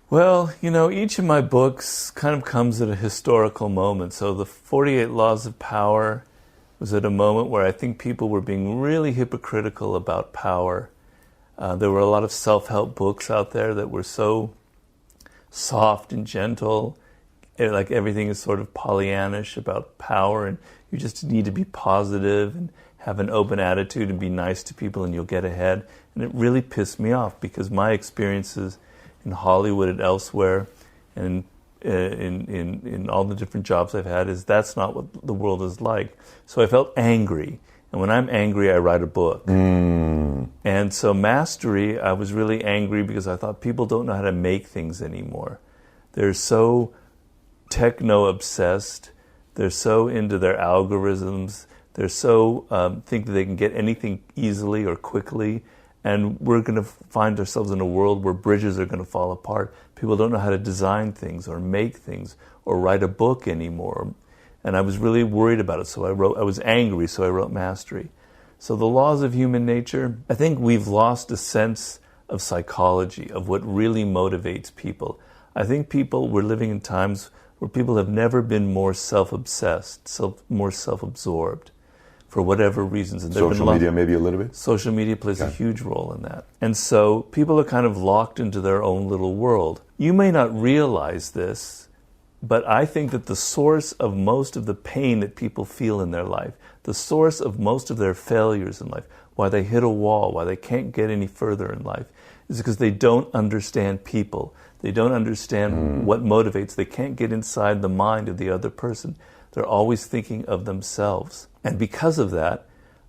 Well, each of my books kind of comes at a historical moment. So the 48 Laws of Power was at a moment where I think people were being really hypocritical about power. There were a lot of self-help books out there that were so soft and gentle, like everything is sort of Pollyannish about power, and you just need to be positive and have an open attitude and be nice to people and you'll get ahead. And it really pissed me off because my experiences in Hollywood and elsewhere and in all the different jobs I've had is that's not what the world is like. So I felt angry. And when I'm angry, I write a book. And so Mastery, I was really angry because I thought people don't know how to make things anymore. They're so techno-obsessed. They're so into their algorithms. They're so think that they can get anything easily or quickly. And we're going to find ourselves in a world where bridges are going to fall apart. People don't know how to design things or make things or write a book anymore. And I was really worried about it, so I was angry, so I wrote Mastery. So the laws of human nature, I think we've lost a sense of psychology, of what really motivates people. I think we're living in times where people have never been more self-obsessed, more self-absorbed, for whatever reasons. And social media maybe a little bit? Social media plays a huge role in that. And so people are kind of locked into their own little world. You may not realize this, but I think that the source of most of the pain that people feel in their life, the source of most of their failures in life, why they hit a wall, why they can't get any further in life, is because they don't understand people. They don't understand what motivates. They can't get inside the mind of the other person. They're always thinking of themselves. And because of that,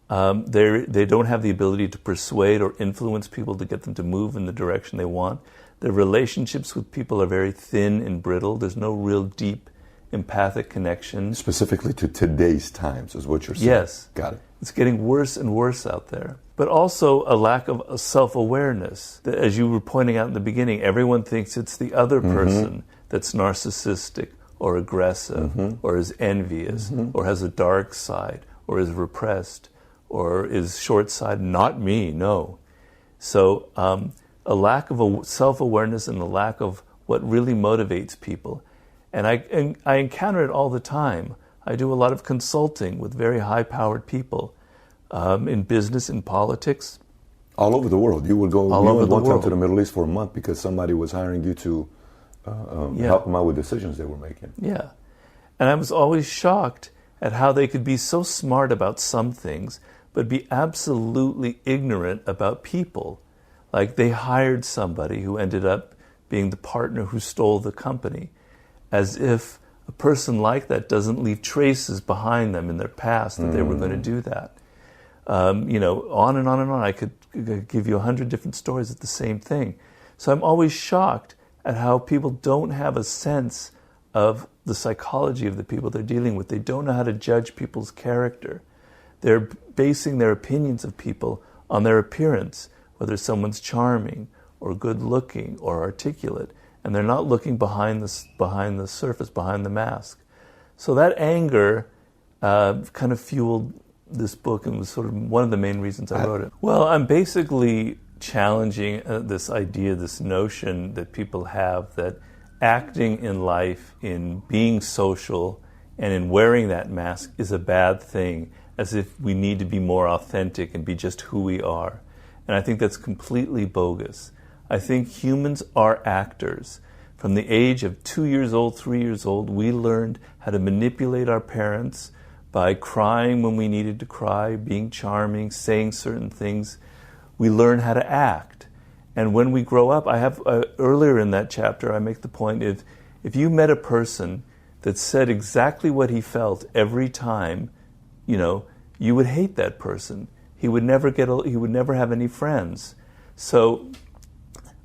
they don't have the ability to persuade or influence people to get them to move in the direction they want. Their relationships with people are very thin and brittle. There's no real deep empathic connection. Specifically to today's times is what you're saying. Yes. Got it. It's getting worse and worse out there. But also a lack of self-awareness. As you were pointing out in the beginning, everyone thinks it's the other person that's narcissistic or aggressive or is envious or has a dark side or is repressed or is short-sighted. Not me, no. So a lack of self-awareness and a lack of what really motivates people. And I encounter it all the time. I do a lot of consulting with very high-powered people in business, in politics. All over the world. You would go one time to the Middle East for a month because somebody was hiring you to help them out with decisions they were making. Yeah. And I was always shocked at how they could be so smart about some things, but be absolutely ignorant about people. Like they hired somebody who ended up being the partner who stole the company, as if a person like that doesn't leave traces behind them in their past that they were going to do that. On and on and on. I could give you 100 different stories of the same thing. So I'm always shocked at how people don't have a sense of the psychology of the people they're dealing with. They don't know how to judge people's character. They're basing their opinions of people on their appearance, whether someone's charming or good-looking or articulate, and they're not looking behind the surface, behind the mask. So that anger kind of fueled this book and was sort of one of the main reasons I wrote it. Well, I'm basically challenging this idea, this notion that people have that acting in life, in being social, and in wearing that mask is a bad thing, as if we need to be more authentic and be just who we are. And I think that's completely bogus. I think humans are actors. From the age of 2 years old, 3 years old, we learned how to manipulate our parents by crying when we needed to cry, being charming, saying certain things. We learn how to act. And when we grow up, I have earlier in that chapter, I make the point, if you met a person that said exactly what he felt every time, you would hate that person. He would never have any friends. So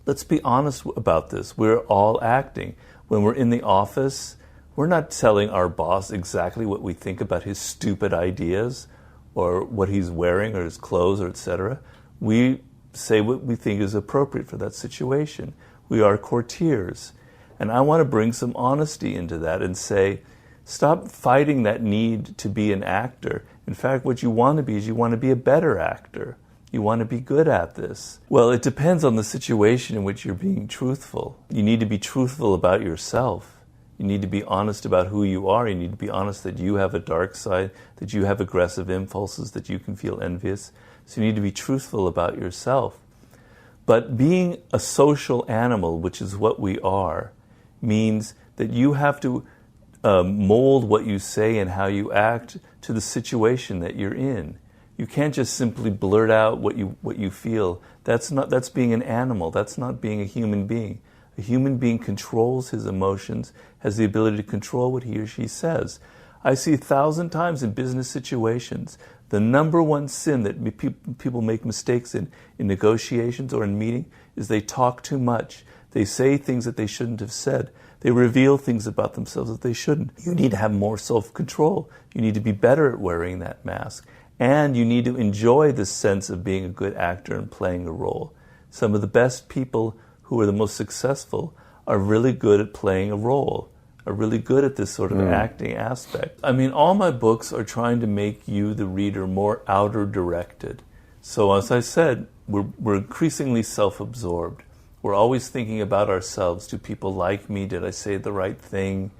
let's be honest about this. We're all acting. When we're in the office, we're not telling our boss exactly what we think about his stupid ideas or what he's wearing or his clothes or etc. We say what we think is appropriate for that situation. We are courtiers. And I want to bring some honesty into that and say, stop fighting that need to be an actor. In fact, what you want to be is you want to be a better actor. You want to be good at this. Well, it depends on the situation in which you're being truthful. You need to be truthful about yourself. You need to be honest about who you are. You need to be honest that you have a dark side, that you have aggressive impulses, that you can feel envious. So you need to be truthful about yourself. But being a social animal, which is what we are, means that you have to mold what you say and how you act to the situation that you're in. You can't just simply blurt out what you feel. That's being an animal. That's not being a human being. A human being controls his emotions, has the ability to control what he or she says. I see 1,000 times in business situations, the number one sin that people make mistakes in negotiations or in meeting is they talk too much. They say things that they shouldn't have said. They reveal things about themselves that they shouldn't. You need to have more self-control. You need to be better at wearing that mask. And you need to enjoy the sense of being a good actor and playing a role. Some of the best people who are the most successful are really good at playing a role, are really good at this sort of acting aspect. I mean, all my books are trying to make you, the reader, more outer-directed. So as I said, we're increasingly self-absorbed. We're always thinking about ourselves. Do people like me? Did I say the right thing?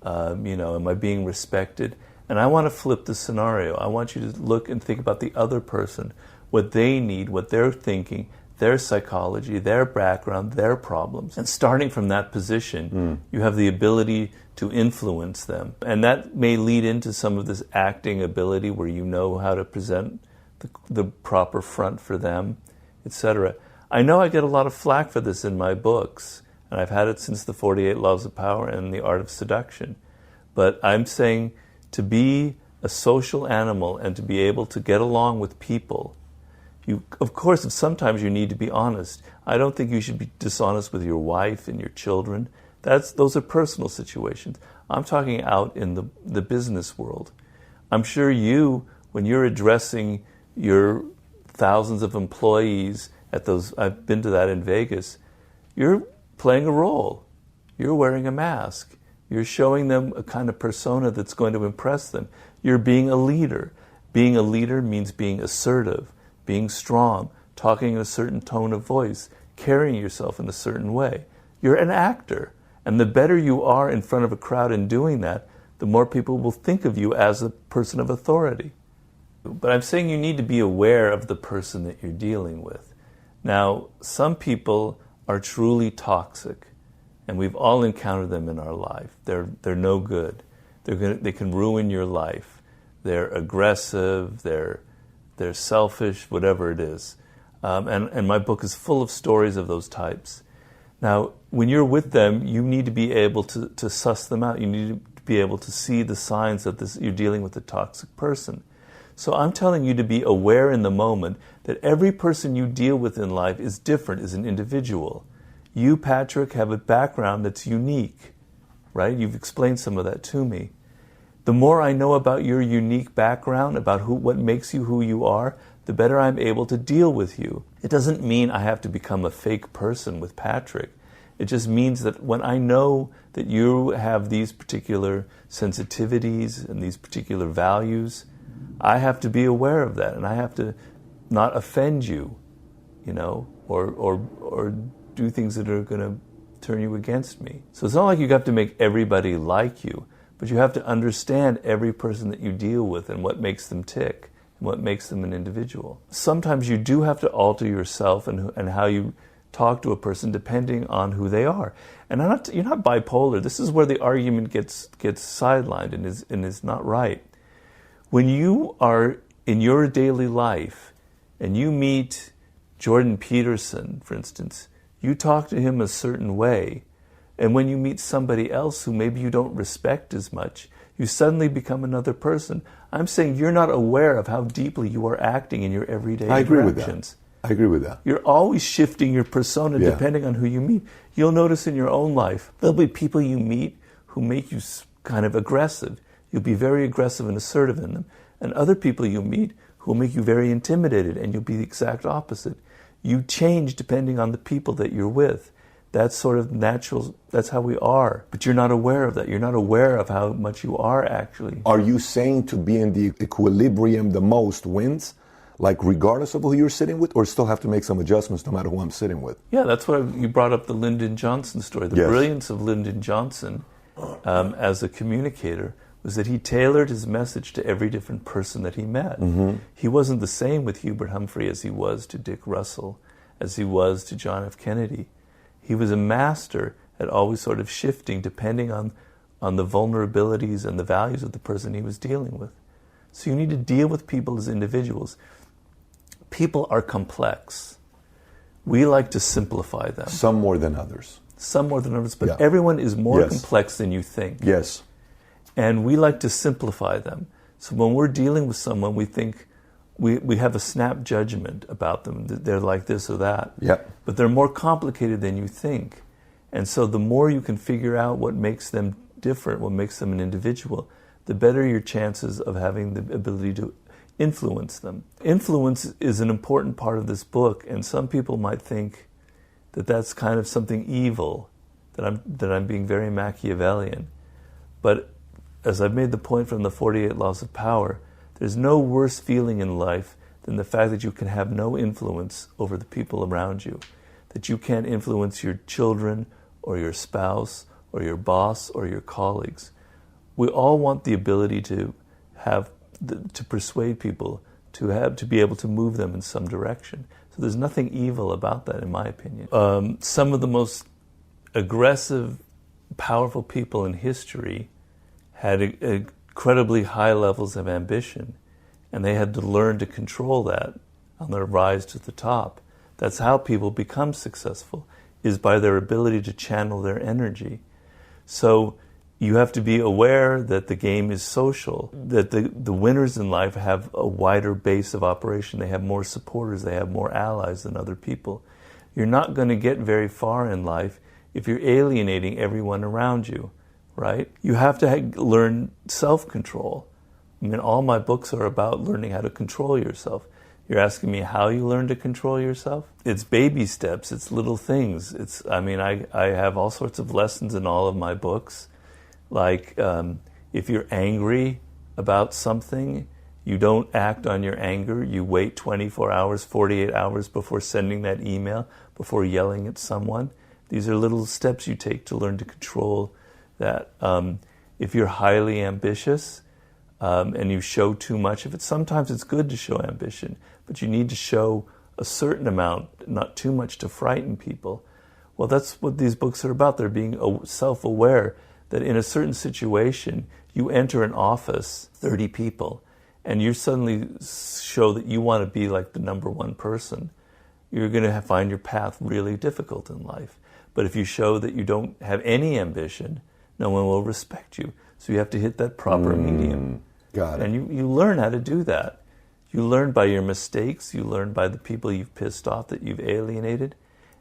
Am I being respected? And I want to flip the scenario. I want you to look and think about the other person, what they need, what they're thinking, their psychology, their background, their problems. And starting from that position, you have the ability to influence them. And that may lead into some of this acting ability where you know how to present the proper front for them, etc. I know I get a lot of flack for this in my books, and I've had it since the 48 Laws of Power and the Art of Seduction. But I'm saying to be a social animal and to be able to get along with people, of course, sometimes you need to be honest. I don't think you should be dishonest with your wife and your children. Those are personal situations. I'm talking out in the business world. I'm sure when you're addressing your thousands of employees at those, I've been to that in Vegas, you're playing a role. You're wearing a mask. You're showing them a kind of persona that's going to impress them. You're being a leader. Being a leader means being assertive, being strong, talking in a certain tone of voice, carrying yourself in a certain way. You're an actor. And the better you are in front of a crowd in doing that, the more people will think of you as a person of authority. But I'm saying you need to be aware of the person that you're dealing with. Now, some people are truly toxic, and we've all encountered them in our life. They're no good. They can ruin your life. They're aggressive, they're selfish, whatever it is. And my book is full of stories of those types. Now, when you're with them, you need to be able to suss them out. You need to be able to see the signs that you're dealing with a toxic person. So I'm telling you to be aware in the moment that every person you deal with in life is different, is an individual. You, Patrick, have a background that's unique, right? You've explained some of that to me. The more I know about your unique background, about what makes you who you are, the better I'm able to deal with you. It doesn't mean I have to become a fake person with Patrick. It just means that when I know that you have these particular sensitivities and these particular values, I have to be aware of that, and I have to not offend you, or do things that are going to turn you against me. So it's not like you have to make everybody like you, but you have to understand every person that you deal with and what makes them tick and what makes them an individual. Sometimes you do have to alter yourself and how you talk to a person depending on who they are. And you're not bipolar. This is where the argument gets sidelined and is not right. When you are in your daily life and you meet Jordan Peterson, for instance, you talk to him a certain way. And when you meet somebody else who maybe you don't respect as much, you suddenly become another person. I'm saying you're not aware of how deeply you are acting in your everyday interactions. I agree with that. You're always shifting your persona depending on who you meet. You'll notice in your own life, there'll be people you meet who make you kind of aggressive. You'll be very aggressive and assertive in them. And other people you meet who will make you very intimidated, and you'll be the exact opposite. You change depending on the people that you're with. That's sort of natural. That's how we are. But you're not aware of that. You're not aware of how much you are actually. Are you saying to be in the equilibrium the most wins? like regardless of who you're sitting with, or still have to make some adjustments no matter who I'm sitting with? Yeah, that's why you brought up the Lyndon Johnson story. The brilliance of Lyndon Johnson as a communicator was that he tailored his message to every different person that he met. He wasn't the same with Hubert Humphrey as he was to Dick Russell, as he was to John F. Kennedy. He was a master at always sort of shifting depending on the vulnerabilities and the values of the person he was dealing with. So you need to deal with people as individuals. People are complex. We like to simplify them. Some more than others. Some more than others, but everyone is more complex than you think. Yes. And we like to simplify them. So when we're dealing with someone, we think we have a snap judgment about them, that they're like this or that. But they're more complicated than you think. And so the more you can figure out what makes them different, what makes them an individual, the better your chances of having the ability to influence them. Influence is an important part of this book, and some people might think that that's kind of something evil, that I'm being very Machiavellian. But as I've made the point from the 48 Laws of Power, there's no worse feeling in life than the fact that you can have no influence over the people around you, that you can't influence your children or your spouse or your boss or your colleagues. We all want the ability to persuade people, to be able to move them in some direction. So there's nothing evil about that, in my opinion. Some of the most aggressive, powerful people in history had incredibly high levels of ambition, and they had to learn to control that on their rise to the top. That's how people become successful, is by their ability to channel their energy. So you have to be aware that the game is social, that the winners in life have a wider base of operation. They have more supporters, they have more allies than other people. You're not going to get very far in life if you're alienating everyone around you, right? You have to learn self-control. I mean, all my books are about learning how to control yourself. You're asking me how you learn to control yourself? It's baby steps, it's little things. I have all sorts of lessons in all of my books. Like, if you're angry about something, you don't act on your anger. You wait 24 hours, 48 hours before sending that email, before yelling at someone. These are little steps you take to learn to control that. If you're highly ambitious and you show too much of it, sometimes it's good to show ambition, but you need to show a certain amount, not too much to frighten people. Well, that's what these books are about. They're being self-aware that in a certain situation, you enter an office, 30 people, and you suddenly show that you want to be like the number one person. You're going to find your path really difficult in life. But if you show that you don't have any ambition, no one will respect you. So you have to hit that proper medium. Got it. And you learn how to do that. You learn by your mistakes. You learn by the people you've pissed off, that you've alienated.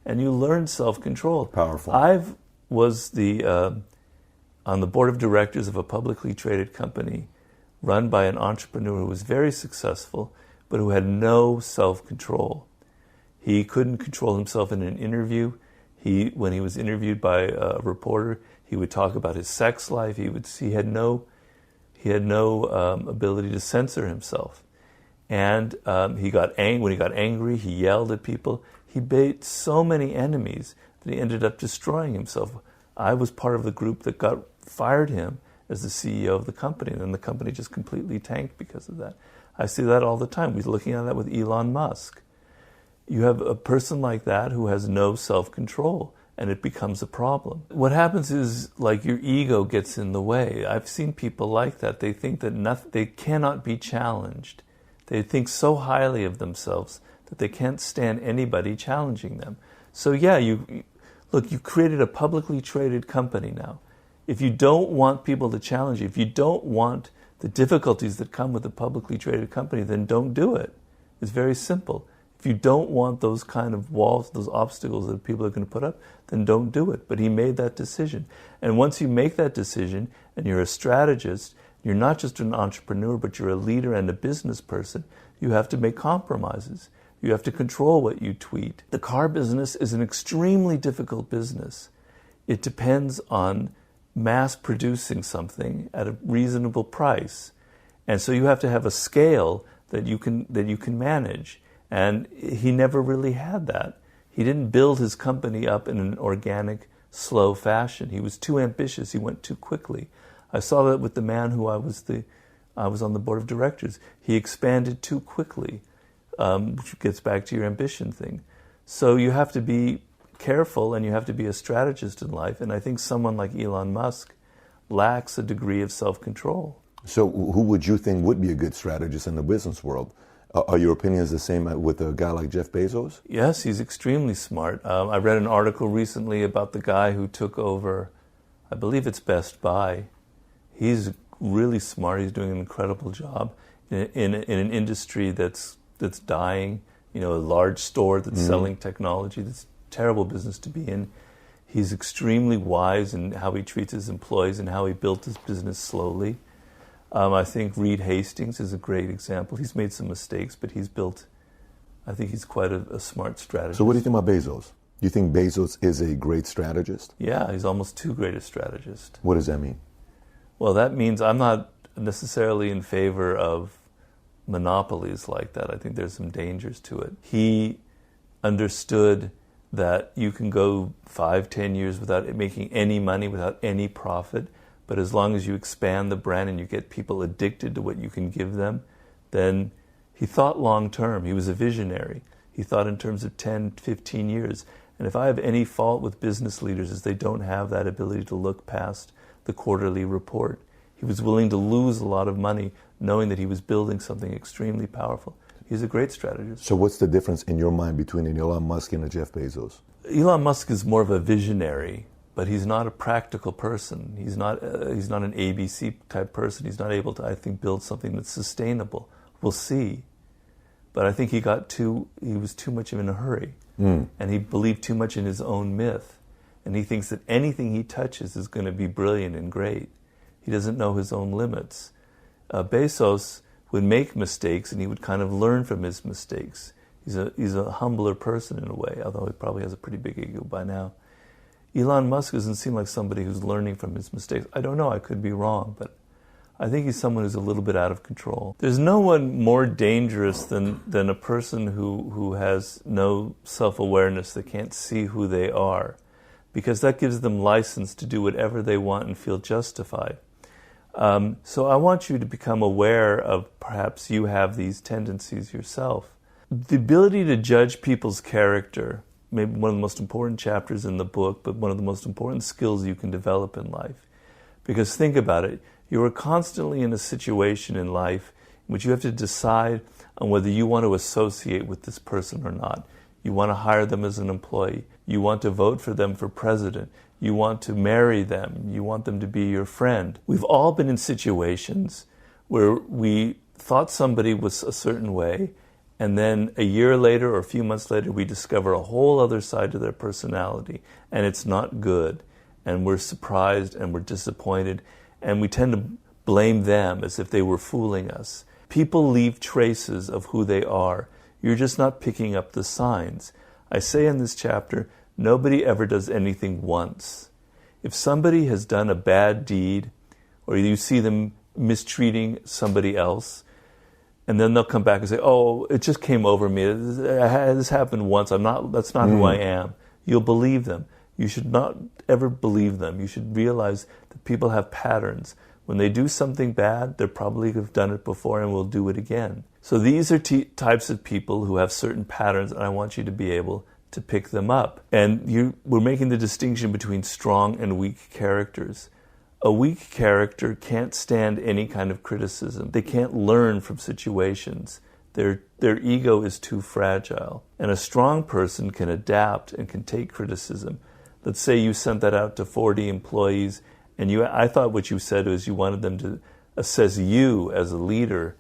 And you learn self-control. Powerful. I was on the board of directors of a publicly traded company run by an entrepreneur who was very successful, but who had no self-control. He couldn't control himself in an interview. When he was interviewed by a reporter, he would talk about his sex life. He had no ability to censor himself. And when he got angry, he yelled at people. He made so many enemies that he ended up destroying himself. I was part of the group that fired him as the CEO of the company, and then the company just completely tanked because of that. I see that all the time. We're looking at that with Elon Musk. You have a person like that who has no self-control, and it becomes a problem. What happens is, like, your ego gets in the way. I've seen people like that. They think that they cannot be challenged. They think so highly of themselves that they can't stand anybody challenging them. So yeah, you created a publicly traded company now. If you don't want people to challenge you, if you don't want the difficulties that come with a publicly traded company, then don't do it. It's very simple. If you don't want those kind of walls, those obstacles that people are going to put up, then don't do it. But he made that decision. And once you make that decision and you're a strategist, you're not just an entrepreneur, but you're a leader and a business person, you have to make compromises. You have to control what you tweet. The car business is an extremely difficult business. It depends on mass producing something at a reasonable price. And so you have to have a scale that you can manage. And he never really had that. He didn't build his company up in an organic, slow fashion. He was too ambitious. He went too quickly. I saw that with the man who I was on the board of directors. He expanded too quickly, which gets back to your ambition thing. So you have to be careful, and you have to be a strategist in life. And I think someone like Elon Musk lacks a degree of self-control. So who would you think would be a good strategist in the business world? Are your opinions the same with a guy like Jeff Bezos? Yes, he's extremely smart. I read an article recently about the guy who took over, I believe it's Best Buy. He's really smart. He's doing an incredible job in an industry that's dying. A large store that's selling technology. That's a terrible business to be in. He's extremely wise in how he treats his employees and how he built his business slowly. I think Reed Hastings is a great example. He's made some mistakes, but I think he's quite a smart strategist. So what do you think about Bezos? Do you think Bezos is a great strategist? Yeah, he's almost too great a strategist. What does that mean? Well, that means I'm not necessarily in favor of monopolies like that. I think there's some dangers to it. He understood that you can go 5-10 years without making any money, without any profit. But as long as you expand the brand and you get people addicted to what you can give them, then he thought long term. He was a visionary. He thought in terms of 10, 15 years. And if I have any fault with business leaders is they don't have that ability to look past the quarterly report. He was willing to lose a lot of money knowing that he was building something extremely powerful. He's a great strategist. So what's the difference in your mind between an Elon Musk and a Jeff Bezos? Elon Musk is more of a visionary. But he's not a practical person. He's not an ABC type person. He's not able to, I think, build something that's sustainable. We'll see. But I think he was too much in a hurry. And he believed too much in his own myth. And he thinks that anything he touches is going to be brilliant and great. He doesn't know his own limits. Bezos would make mistakes, and he would kind of learn from his mistakes. He's a humbler person in a way, although he probably has a pretty big ego by now. Elon Musk doesn't seem like somebody who's learning from his mistakes. I don't know, I could be wrong, but I think he's someone who's a little bit out of control. There's no one more dangerous than a person who has no self-awareness, that can't see who they are, because that gives them license to do whatever they want and feel justified. So I want you to become aware of perhaps you have these tendencies yourself. The ability to judge people's character, maybe one of the most important chapters in the book, but one of the most important skills you can develop in life. Because think about it, you are constantly in a situation in life in which you have to decide on whether you want to associate with this person or not. You want to hire them as an employee. You want to vote for them for president. You want to marry them. You want them to be your friend. We've all been in situations where we thought somebody was a certain way, and then a year later or a few months later, we discover a whole other side to their personality, and it's not good. And we're surprised and we're disappointed, and we tend to blame them as if they were fooling us. People leave traces of who they are. You're just not picking up the signs. I say in this chapter, nobody ever does anything once. If somebody has done a bad deed, or you see them mistreating somebody else, and then they'll come back and say, "Oh, it just came over me. This happened once. That's not who I am." You'll believe them. You should not ever believe them. You should realize that people have patterns. When they do something bad, they probably have done it before and will do it again. So these are types of people who have certain patterns, and I want you to be able to pick them up. And we're making the distinction between strong and weak characters. A weak character can't stand any kind of criticism. They can't learn from situations. Their ego is too fragile. And a strong person can adapt and can take criticism. Let's say you sent that out to 40 employees, and I thought what you said was you wanted them to assess you as a leader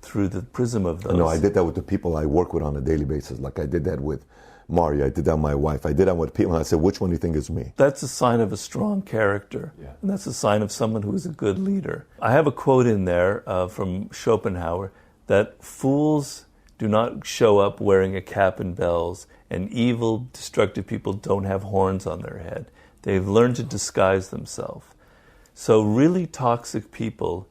through the prism of those. No, I did that with the people I work with on a daily basis. Like I did that with Mario, I did that with my wife, I did that with people, and I said, which one do you think is me? That's a sign of a strong character, and that's a sign of someone who is a good leader. I have a quote in there from Schopenhauer that fools do not show up wearing a cap and bells, and evil, destructive people don't have horns on their head. They've learned to disguise themselves. So really toxic people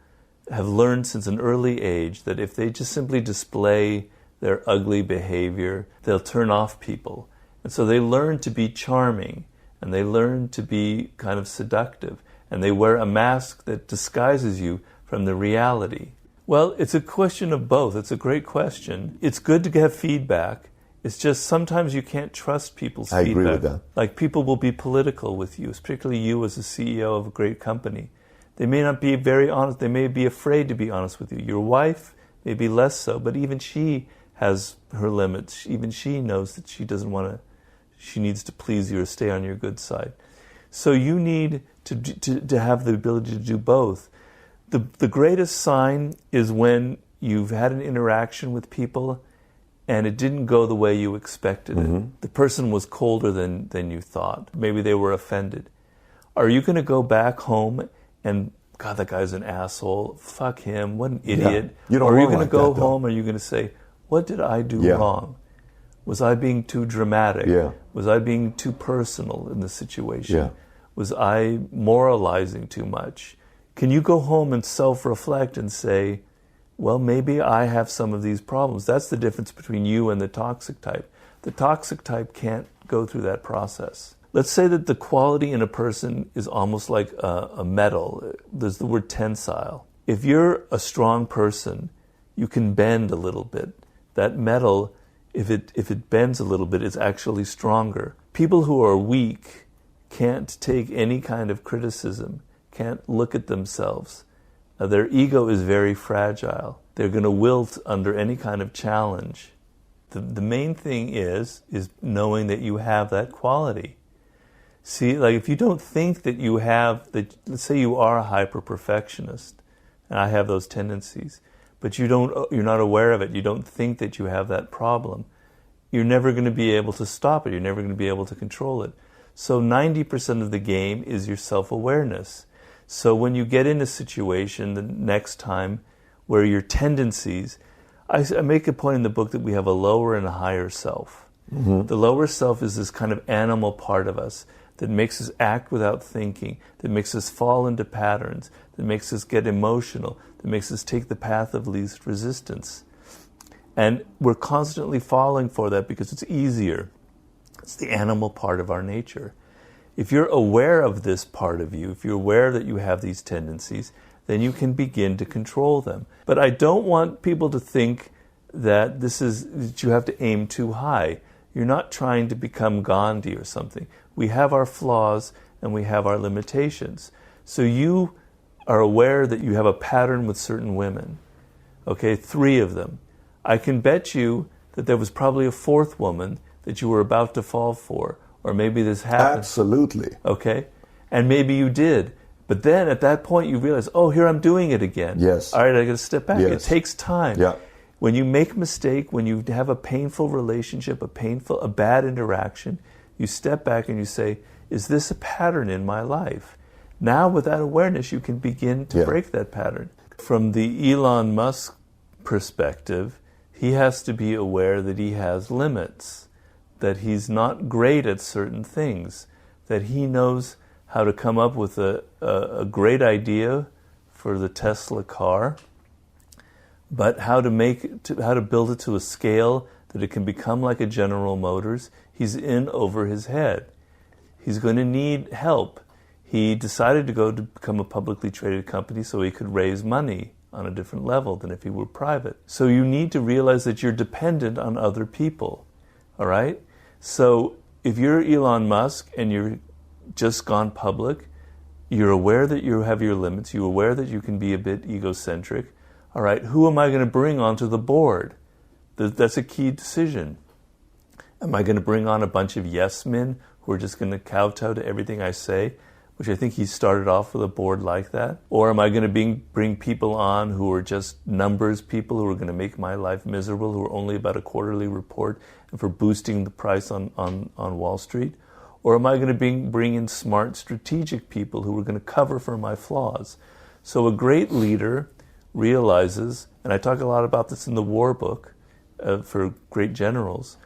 have learned since an early age that if they just simply display their ugly behavior, they'll turn off people. And so they learn to be charming, and they learn to be kind of seductive, and they wear a mask that disguises you from the reality. Well, it's a question of both. It's a great question. It's good to have feedback. It's just sometimes you can't trust people's feedback. I agree with that. Like, people will be political with you, particularly you as a CEO of a great company. They may not be very honest. They may be afraid to be honest with you. Your wife may be less so, but even she has her limits. Even she knows that she doesn't want to, she needs to please you or stay on your good side. So you need to have the ability to do both. The greatest sign is when you've had an interaction with people and it didn't go the way you expected it. The person was colder than you thought. Maybe they were offended. Are you going to go back home and, God, that guy's an asshole, fuck him, what an idiot? Yeah. Or are you going to go home and are you going to say, what did I do wrong? Was I being too dramatic? Yeah. Was I being too personal in the situation? Yeah. Was I moralizing too much? Can you go home and self-reflect and say, well, maybe I have some of these problems? That's the difference between you and the toxic type. The toxic type can't go through that process. Let's say that the quality in a person is almost like a metal. There's the word tensile. If you're a strong person, you can bend a little bit. That metal, if it bends a little bit, it's actually stronger. People who are weak can't take any kind of criticism, can't look at themselves. Their ego is very fragile. They're going to wilt under any kind of challenge. The main thing is knowing that you have that quality. See, like, if you don't think that you have, let's say you are a hyper-perfectionist, and I have those tendencies, but you're not aware of it, you don't think that you have that problem, you're never going to be able to stop it, you're never going to be able to control it. So 90% of the game is your self-awareness. So when you get in a situation the next time where your tendencies, I make a point in the book that we have a lower and a higher self. The lower self is this kind of animal part of us that makes us act without thinking, that makes us fall into patterns, that makes us get emotional, that makes us take the path of least resistance. And we're constantly falling for that because it's easier. It's the animal part of our nature. If you're aware of this part of you, if you're aware that you have these tendencies, then you can begin to control them. But I don't want people to think that that you have to aim too high. You're not trying to become Gandhi or something. We have our flaws and we have our limitations. So you are aware that you have a pattern with certain women. Okay, 3 of them. I can bet you that there was probably a 4th woman that you were about to fall for. Or maybe this happened. Absolutely. Okay? And maybe you did. But then at that point you realize, oh, here I'm doing it again. Yes. All right, I got to step back. Yes. It takes time. Yeah. When you make a mistake, when you have a painful relationship, a bad interaction, you step back and you say, is this a pattern in my life? Now with that awareness, you can begin to break that pattern. From the Elon Musk perspective, he has to be aware that he has limits, that he's not great at certain things, that he knows how to come up with a great idea for the Tesla car, but how to build it to a scale that it can become like a General Motors, he's in over his head. He's going to need help. He decided to become a publicly traded company so he could raise money on a different level than if he were private. So you need to realize that you're dependent on other people. All right? So if you're Elon Musk and you're just gone public, you're aware that you have your limits, you're aware that you can be a bit egocentric. All right, who am I going to bring onto the board? That's a key decision. Am I going to bring on a bunch of yes men who are just going to kowtow to everything I say, which I think he started off with a board like that? Or am I going to bring people on who are just numbers people who are going to make my life miserable, who are only about a quarterly report and for boosting the price on Wall Street? Or am I going to bring in smart, strategic people who are going to cover for my flaws? So a great leader realizes, and I talk a lot about this in the War book for great generals,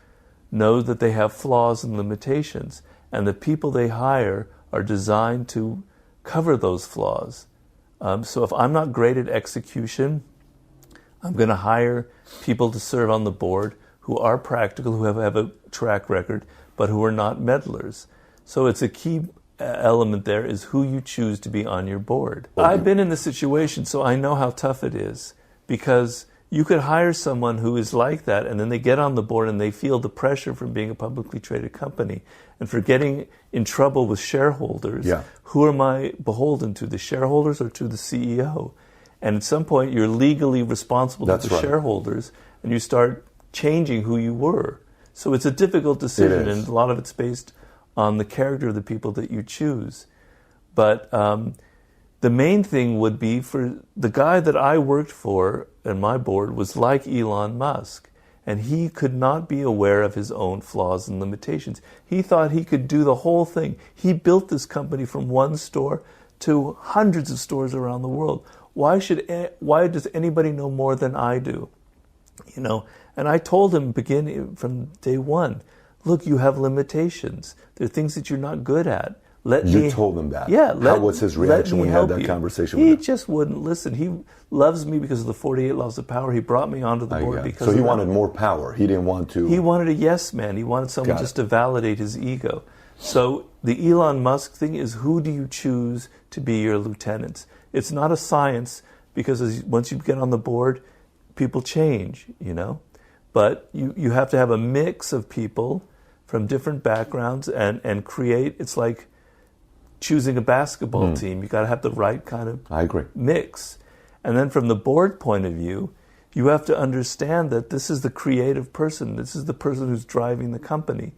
know that they have flaws and limitations, and the people they hire are designed to cover those flaws. So if I'm not great at execution, I'm going to hire people to serve on the board who are practical, who have a track record, but who are not meddlers. So it's a key element there is who you choose to be on your board. I've been in this situation, so I know how tough it is, because you could hire someone who is like that, and then they get on the board and they feel the pressure from being a publicly traded company and for getting in trouble with shareholders. Yeah. Who am I beholden to, the shareholders or to the CEO? And at some point, you're legally responsible to the shareholders, and you start changing who you were. So it's a difficult decision, and a lot of it's based on the character of the people that you choose. But the main thing would be for the guy that I worked for and my board was like Elon Musk, and he could not be aware of his own flaws and limitations. He thought he could do the whole thing. He built this company from one store to hundreds of stores around the world. Why does anybody know more than I do? You know, and I told him beginning from day one, look, you have limitations. There are things that you're not good at. You told him that? Yeah. How was his reaction when you had that conversation with him? He just wouldn't listen. He loves me because of the 48 Laws of Power. He brought me onto the board because So he wanted more power. He didn't want to... He wanted a yes man. He wanted someone just to validate his ego. So the Elon Musk thing is, who do you choose to be your lieutenants? It's not a science, because once you get on the board, people change, you know. But you have to have a mix of people from different backgrounds and create, it's like choosing a basketball team. You got to have the right kind of mix. And then from the board point of view, you have to understand that this is the creative person. This is the person who's driving the company.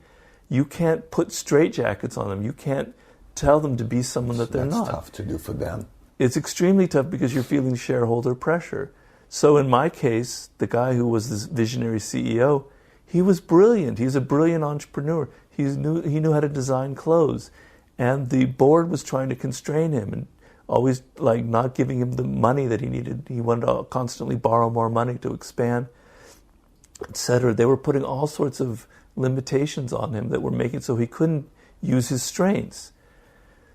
You can't put straitjackets on them. You can't tell them to be someone that they're not. That's tough to do for them. It's extremely tough because you're feeling shareholder pressure. So in my case, the guy who was this visionary CEO, he was brilliant. He's a brilliant entrepreneur. He knew how to design clothes. And the board was trying to constrain him and always like not giving him the money that he needed. He wanted to constantly borrow more money to expand, etc. They were putting all sorts of limitations on him that were making it so he couldn't use his strengths.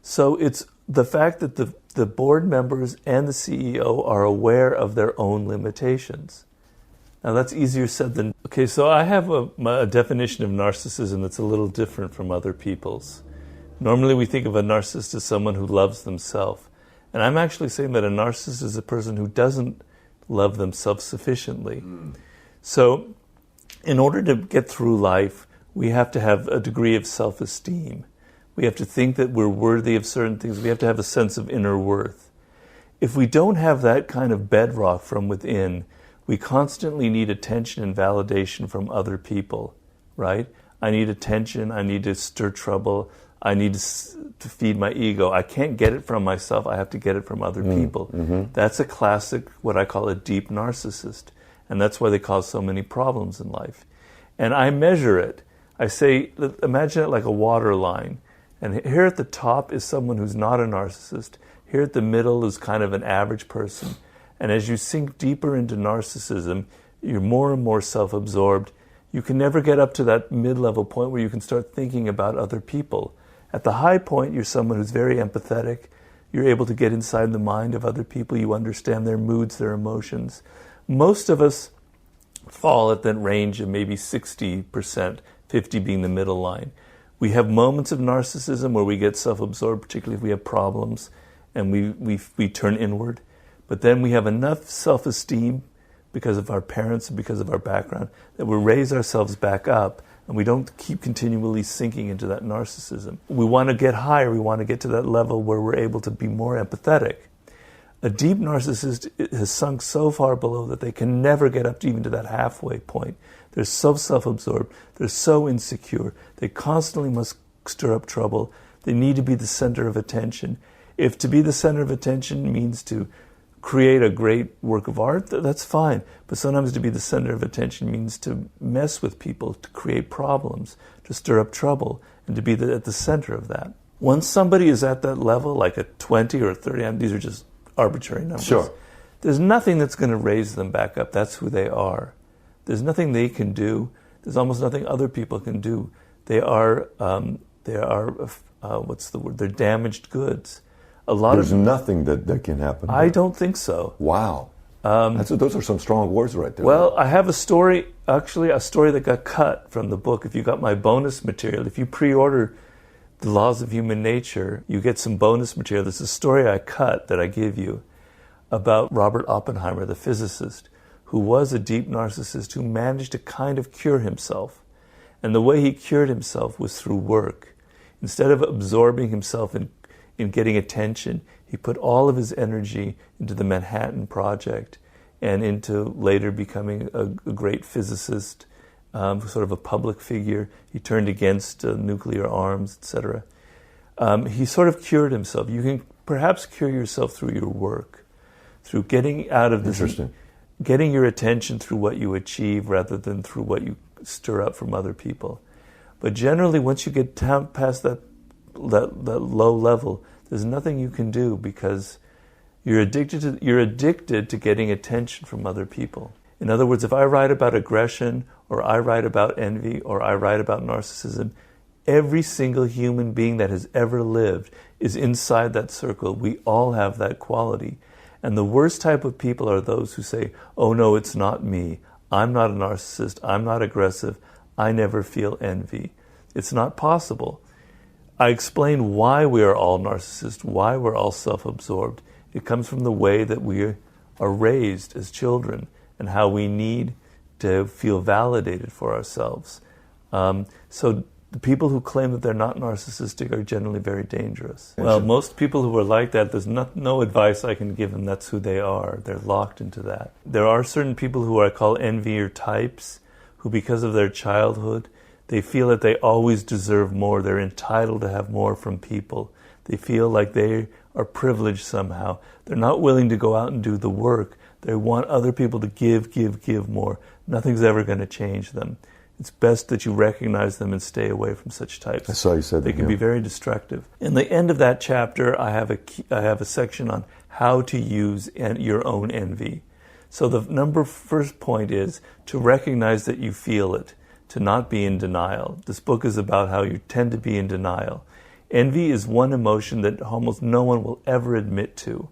So it's the fact that the board members and the CEO are aware of their own limitations. Now that's easier said than... Okay, so I have a definition of narcissism that's a little different from other people's. Normally we think of a narcissist as someone who loves themselves. And I'm actually saying that a narcissist is a person who doesn't love themselves sufficiently. So in order to get through life, we have to have a degree of self-esteem. We have to think that we're worthy of certain things. We have to have a sense of inner worth. If we don't have that kind of bedrock from within, we constantly need attention and validation from other people, right? I need attention. I need to stir trouble. I need to feed my ego. I can't get it from myself. I have to get it from other people. That's a classic, what I call a deep narcissist. And that's why they cause so many problems in life. And I measure it. I say, imagine it like a water line. And here at the top is someone who's not a narcissist. Here at the middle is kind of an average person. And as you sink deeper into narcissism, you're more and more self-absorbed. You can never get up to that mid-level point where you can start thinking about other people. At the high point, you're someone who's very empathetic. You're able to get inside the mind of other people. You understand their moods, their emotions. Most of us fall at that range of maybe 60%, 50 being the middle line. We have moments of narcissism where we get self-absorbed, particularly if we have problems, and we turn inward. But then we have enough self-esteem because of our parents and because of our background that we raise ourselves back up, and we don't keep continually sinking into that narcissism. We want to get higher. We want to get to that level where we're able to be more empathetic. A deep narcissist has sunk so far below that they can never get up to even to that halfway point. They're so self-absorbed. They're so insecure. They constantly must stir up trouble. They need to be the center of attention. If to be the center of attention means to create a great work of art, that's fine. But sometimes to be the center of attention means to mess with people, to create problems, to stir up trouble, and to be at the center of that. Once somebody is at that level, like a 20 or a 30, these are just arbitrary numbers. Sure. There's nothing that's going to raise them back up. That's who they are. There's nothing they can do. There's almost nothing other people can do. They're damaged goods. There's nothing that can happen. I don't think so. Wow. Those are some strong words right there. Well, I have a story that got cut from the book. If you got my bonus material, if you pre-order The Laws of Human Nature, you get some bonus material. There's a story I cut that I give you about Robert Oppenheimer, the physicist, who was a deep narcissist who managed to kind of cure himself. And the way he cured himself was through work. Instead of absorbing himself in getting attention, he put all of his energy into the Manhattan Project and into later becoming a great physicist, sort of a public figure. He turned against nuclear arms, etc. He sort of cured himself. You can perhaps cure yourself through your work, through getting out of this, getting your attention through what you achieve rather than through what you stir up from other people. But generally, once you get past that low level, there's nothing you can do because you're addicted to getting attention from other people. In other words, if I write about aggression, or I write about envy, or I write about narcissism, every single human being that has ever lived is inside that circle. We all have that quality. And the worst type of people are those who say, oh no, it's not me. I'm not a narcissist. I'm not aggressive. I never feel envy. It's not possible. I explain why we are all narcissists, why we're all self-absorbed. It comes from the way that we are raised as children and how we need to feel validated for ourselves. So the people who claim that they're not narcissistic are generally very dangerous. Well, most people who are like that, there's no advice I can give them. That's who they are. They're locked into that. There are certain people who I call envier types, who because of their childhood, they feel that they always deserve more. They're entitled to have more from people. They feel like they are privileged somehow. They're not willing to go out and do the work. They want other people to give more. Nothing's ever going to change them. It's best that you recognize them and stay away from such types. I saw you said that. They can be very destructive. In the end of that chapter, I have a section on how to use your own envy. So the first point is to recognize that you feel it, to not be in denial. This book is about how you tend to be in denial. Envy is one emotion that almost no one will ever admit to,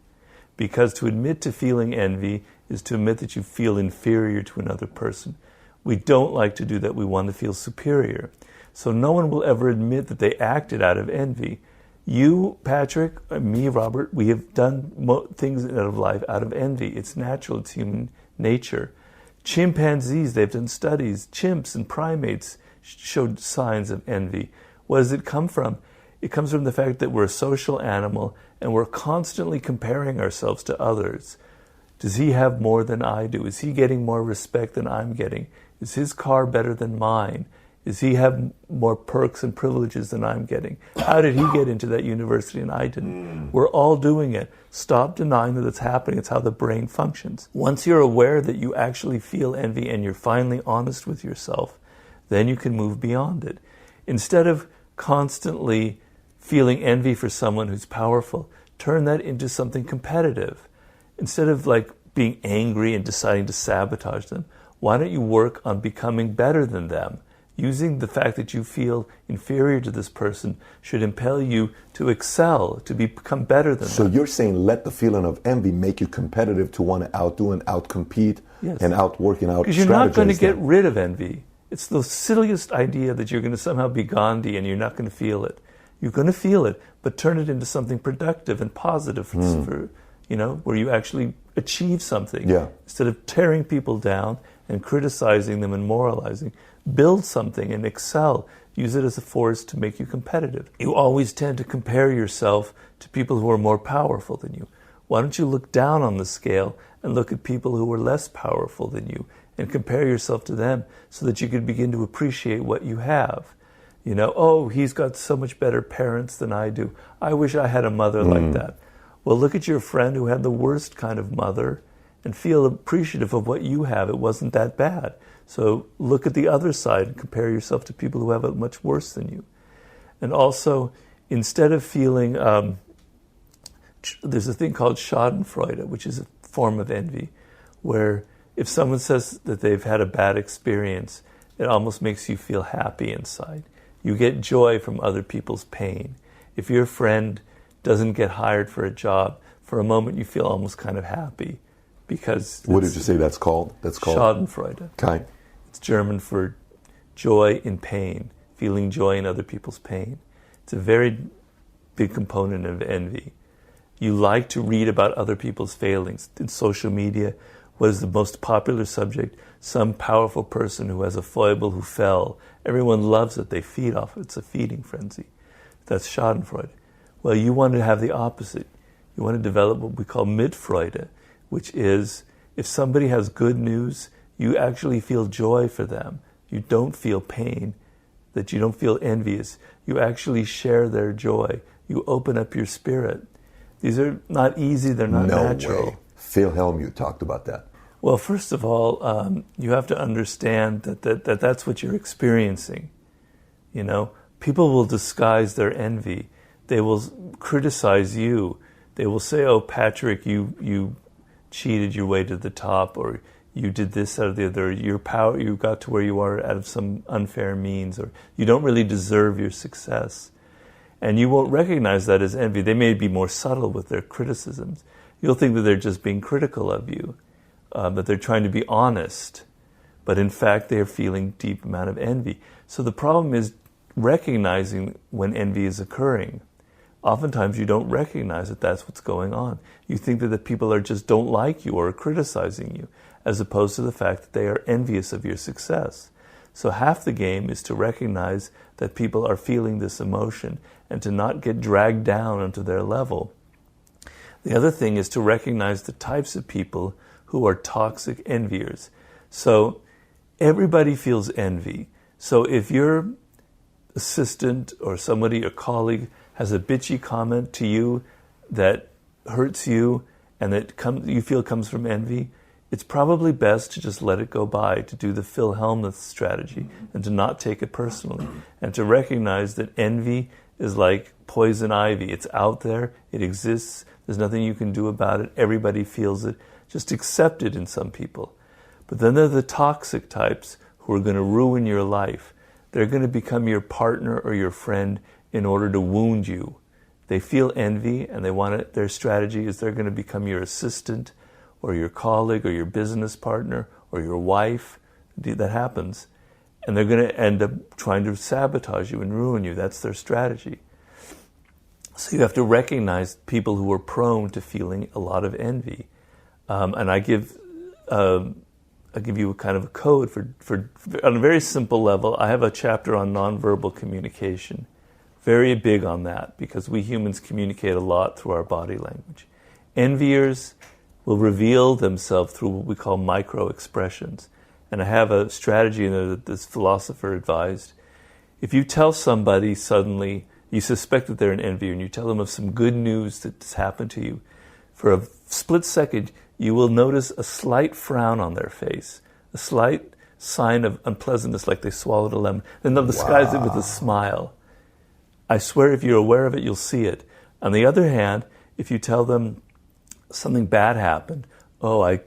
because to admit to feeling envy is to admit that you feel inferior to another person. We don't like to do that. We want to feel superior. So no one will ever admit that they acted out of envy. You, Patrick, me, Robert, we have done things out of life out of envy. It's natural. It's human nature. Chimpanzees, they've done studies. Chimps and primates showed signs of envy. What does it come from? It comes from the fact that we're a social animal and we're constantly comparing ourselves to others. Does he have more than I do? Is he getting more respect than I'm getting? Is his car better than mine? Does he have more perks and privileges than I'm getting? How did he get into that university and I didn't? We're all doing it. Stop denying that it's happening. It's how the brain functions. Once you're aware that you actually feel envy and you're finally honest with yourself, then you can move beyond it. Instead of constantly feeling envy for someone who's powerful, turn that into something competitive. Instead of being angry and deciding to sabotage them, why don't you work on becoming better than them? Using the fact that you feel inferior to this person should impel you to excel, to become better than them. So you're saying let the feeling of envy make you competitive to want to outdo and outcompete and outwork and out-strategize. Because you're not going to get rid of envy. It's the silliest idea that you're going to somehow be Gandhi and you're not going to feel it. You're going to feel it, but turn it into something productive and positive for where you actually achieve something. Yeah. Instead of tearing people down and criticizing them and moralizing, build something and excel. Use it as a force to make you competitive. You always tend to compare yourself to people who are more powerful than you. Why don't you look down on the scale and look at people who are less powerful than you and compare yourself to them so that you can begin to appreciate what you have. Oh, he's got so much better parents than I do. I wish I had a mother like that. Well, look at your friend who had the worst kind of mother and feel appreciative of what you have. It wasn't that bad. So look at the other side and compare yourself to people who have it much worse than you. And also, instead of feeling, there's a thing called schadenfreude, which is a form of envy, where if someone says that they've had a bad experience, it almost makes you feel happy inside. You get joy from other people's pain. If your friend doesn't get hired for a job, for a moment you feel almost kind of happy because... What did you say that's called? That's called Schadenfreude. Okay. It's German for joy in pain, feeling joy in other people's pain. It's a very big component of envy. You like to read about other people's failings. In social media, what is the most popular subject? Some powerful person who has a foible, who fell. Everyone loves it. They feed off it. It's a feeding frenzy. That's Schadenfreude. Well, you want to have the opposite. You want to develop what we call Mitfreude, which is if somebody has good news, you actually feel joy for them. You don't feel pain, that you don't feel envious. You actually share their joy. You open up your spirit. These are not easy. They're not natural. No way. Phil Hellmuth talked about that. Well, first of all, you have to understand that that's what you're experiencing. You know, people will disguise their envy. They will criticize you. They will say, "Oh, Patrick, you cheated your way to the top," or "You did this out of the other. Your power, you got to where you are out of some unfair means," or "You don't really deserve your success." And you won't recognize that as envy. They may be more subtle with their criticisms. You'll think that they're just being critical of you, that they're trying to be honest. But in fact, they're feeling deep amount of envy. So the problem is recognizing when envy is occurring. Oftentimes you don't recognize that that's what's going on. You think that the people are just don't like you or are criticizing you, as opposed to the fact that they are envious of your success. So half the game is to recognize that people are feeling this emotion and to not get dragged down onto their level. The other thing is to recognize the types of people who are toxic enviers. So everybody feels envy. So if your assistant or somebody, a colleague, has a bitchy comment to you that hurts you and that you feel comes from envy, it's probably best to just let it go by, to do the Phil Hellmuth strategy and to not take it personally and to recognize that envy is like poison ivy. It's out there. It exists. There's nothing you can do about it. Everybody feels it. Just accept it in some people. But then there are the toxic types who are going to ruin your life. They're going to become your partner or your friend in order to wound you. They feel envy and they want it. Their strategy is they're going to become your assistant or your colleague or your business partner or your wife. That happens. And they're going to end up trying to sabotage you and ruin you. That's their strategy. So you have to recognize people who are prone to feeling a lot of envy. And I give you a kind of a code for on a very simple level. I have a chapter on nonverbal communication. Very big on that because we humans communicate a lot through our body language. Enviers will reveal themselves through what we call micro expressions. And I have a strategy in there that this philosopher advised. If you tell somebody suddenly, you suspect that they're an envier, and you tell them of some good news that's happened to you, for a split second, you will notice a slight frown on their face, a slight sign of unpleasantness, like they swallowed a lemon. Then they'll disguise it with a smile. I swear if you're aware of it, you'll see it. On the other hand, if you tell them something bad happened, "Oh, I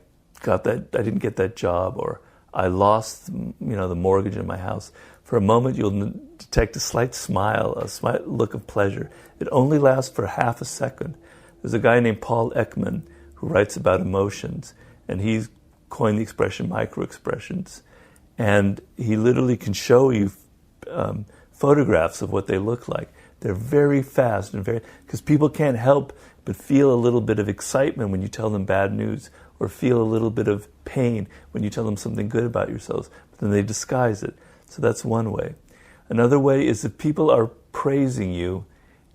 didn't get that job," or "I lost, the mortgage in my house," for a moment you'll detect a slight smile, a slight look of pleasure. It only lasts for half a second. There's a guy named Paul Ekman who writes about emotions, and he's coined the expression microexpressions. And he literally can show you photographs of what they look like. They're very fast and because people can't help but feel a little bit of excitement when you tell them bad news, or feel a little bit of pain when you tell them something good about yourselves, but then they disguise it. So that's one way. Another way is if people are praising you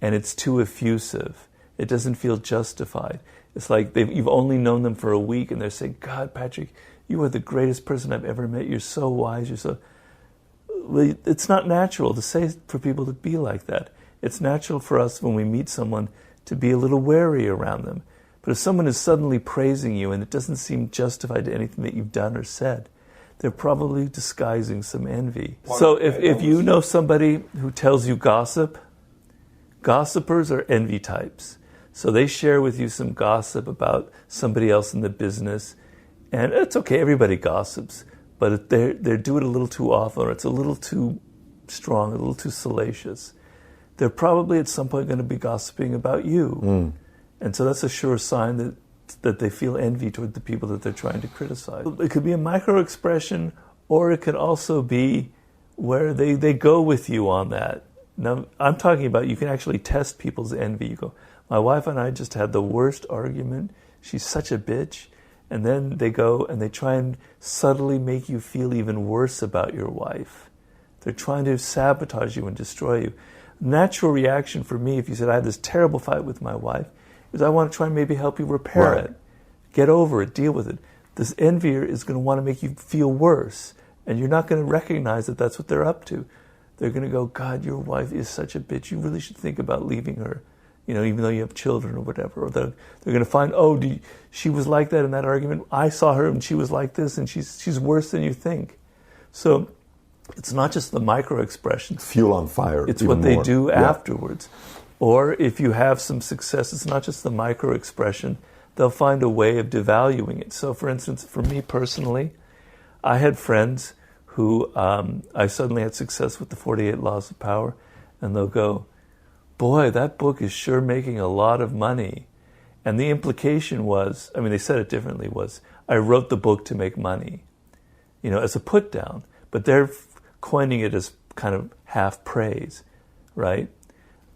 and it's too effusive. It doesn't feel justified. It's like you've only known them for a week and they're saying, "God, Patrick, you are the greatest person I've ever met. You're so wise. You're so..." Well, it's not natural to say for people to be like that. It's natural for us when we meet someone to be a little wary around them. But if someone is suddenly praising you and it doesn't seem justified to anything that you've done or said, they're probably disguising some envy. So if you know somebody who tells you gossip, gossipers are envy types. So they share with you some gossip about somebody else in the business. And it's okay, everybody gossips. But they do it a little too often, or it's a little too strong, a little too salacious. they're probably at some point going to be gossiping about you. And so that's a sure sign that they feel envy toward the people that they're trying to criticize. It could be a micro expression, or it could also be where they go with you on that. Now, I'm talking about you can actually test people's envy. You go, my wife and I just had the worst argument. She's such a bitch. And then they go and they try and subtly make you feel even worse about your wife. They're trying to sabotage you and destroy you. Natural reaction for me, if you said, I had this terrible fight with my wife, is I want to try and maybe help you repair it. Get over it, deal with it. This envier is going to want to make you feel worse. And you're not going to recognize that that's what they're up to. They're going to go, God, your wife is such a bitch. You really should think about leaving her, even though you have children or whatever. Or they're going to find, she was like that in that argument. I saw her and she was like this, and she's worse than you think. So it's not just the micro expression. Fuel on fire. It's what they do afterwards. Or if you have some success, it's not just the micro expression. They'll find a way of devaluing it. So, for instance, for me personally, I had friends who I suddenly had success with the 48 Laws of Power, and they'll go, boy, that book is sure making a lot of money. And the implication was, they said it differently, was I wrote the book to make money, as a put down. But they're coining it as kind of half praise, right?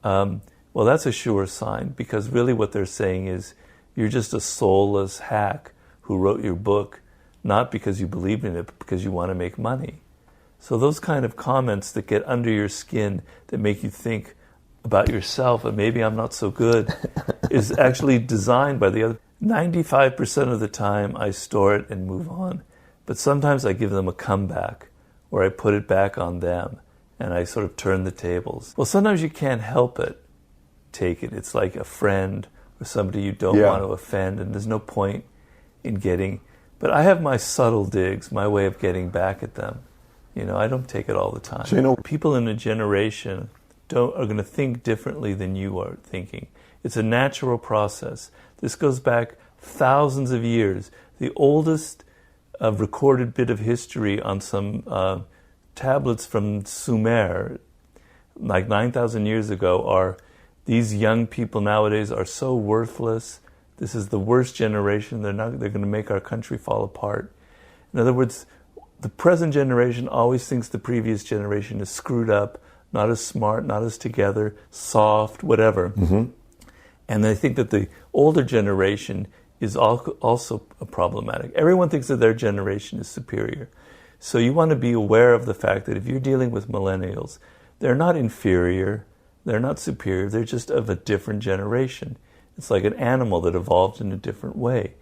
Well, that's a sure sign, because really what they're saying is you're just a soulless hack who wrote your book not because you believe in it, but because you want to make money. So those kind of comments that get under your skin, that make you think about yourself, and maybe I'm not so good, is actually designed by the other. 95% of the time I store it and move on. But sometimes I give them a comeback, or I put it back on them, and I sort of turn the tables. Well, sometimes you can't help it. Take it. It's like a friend or somebody you don't want to offend, and there's no point in getting... But I have my subtle digs, my way of getting back at them. I don't take it all the time. So, people in a generation are going to think differently than you are thinking. It's a natural process. This goes back thousands of years. The oldest recorded bit of history on some tablets from Sumer, like 9,000 years ago, are these young people nowadays are so worthless. This is the worst generation. They're going to make our country fall apart. In other words, the present generation always thinks the previous generation is screwed up, not as smart, not as together, soft, whatever. Mm-hmm. And they think that the older generation is also problematic. Everyone thinks that their generation is superior. So you want to be aware of the fact that if you're dealing with millennials, they're not inferior, they're not superior, they're just of a different generation. It's like an animal that evolved in a different way.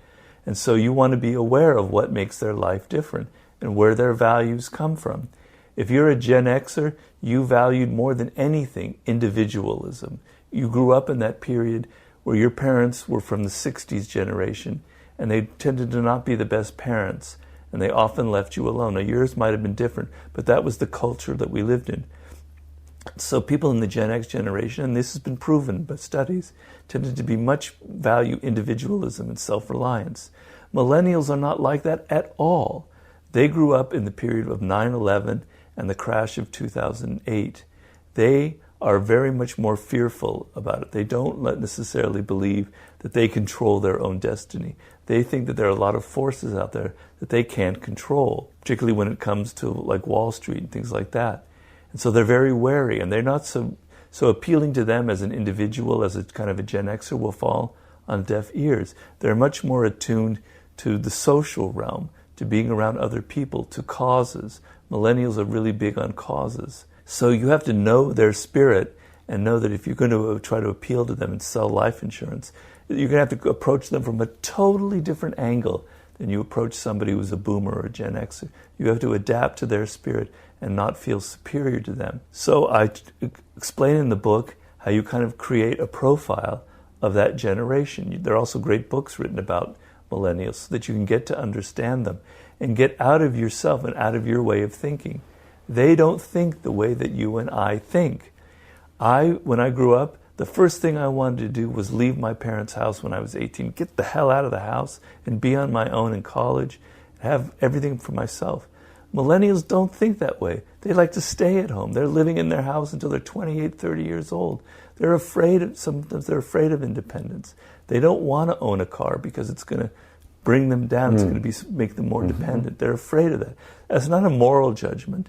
And so you want to be aware of what makes their life different and where their values come from. If you're a Gen Xer, you valued more than anything individualism. You grew up in that period where your parents were from the 60s generation, and they tended to not be the best parents, and they often left you alone. Now, yours might have been different, but that was the culture that we lived in. So people in the Gen X generation, and this has been proven by studies, tended to be much value individualism and self-reliance. Millennials are not like that at all. They grew up in the period of 9/11 and the crash of 2008. They are very much more fearful about it. They don't necessarily believe that they control their own destiny. They think that there are a lot of forces out there that they can't control, particularly when it comes to like Wall Street and things like that. And so they're very wary, and they're not so appealing to them as an individual, as a kind of a Gen Xer, will fall on deaf ears. They're much more attuned to the social realm, to being around other people, to causes. Millennials are really big on causes. So you have to know their spirit and know that if you're going to try to appeal to them and sell life insurance, you're going to have to approach them from a totally different angle than you approach somebody who's a boomer or a Gen Xer. You have to adapt to their spirit and not feel superior to them. So I explain in the book how you kind of create a profile of that generation. There are also great books written about millennials so that you can get to understand them and get out of yourself and out of your way of thinking. They don't think the way that you and I think. When I grew up, the first thing I wanted to do was leave my parents' house when I was 18, get the hell out of the house and be on my own in college, have everything for myself. Millennials don't think that way. They like to stay at home. They're living in their house until they're 28, 30 years old. They're afraid sometimes they're afraid of independence. They don't want to own a car because it's going to bring them down. It's going to make them more dependent. They're afraid of that. That's not a moral judgment.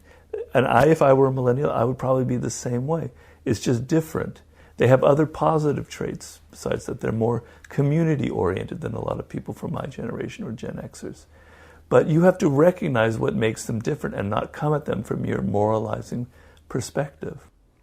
And if I were a millennial, I would probably be the same way. It's just different. They have other positive traits besides that. They're more community-oriented than a lot of people from my generation or Gen Xers. But you have to recognize what makes them different and not come at them from your moralizing perspective.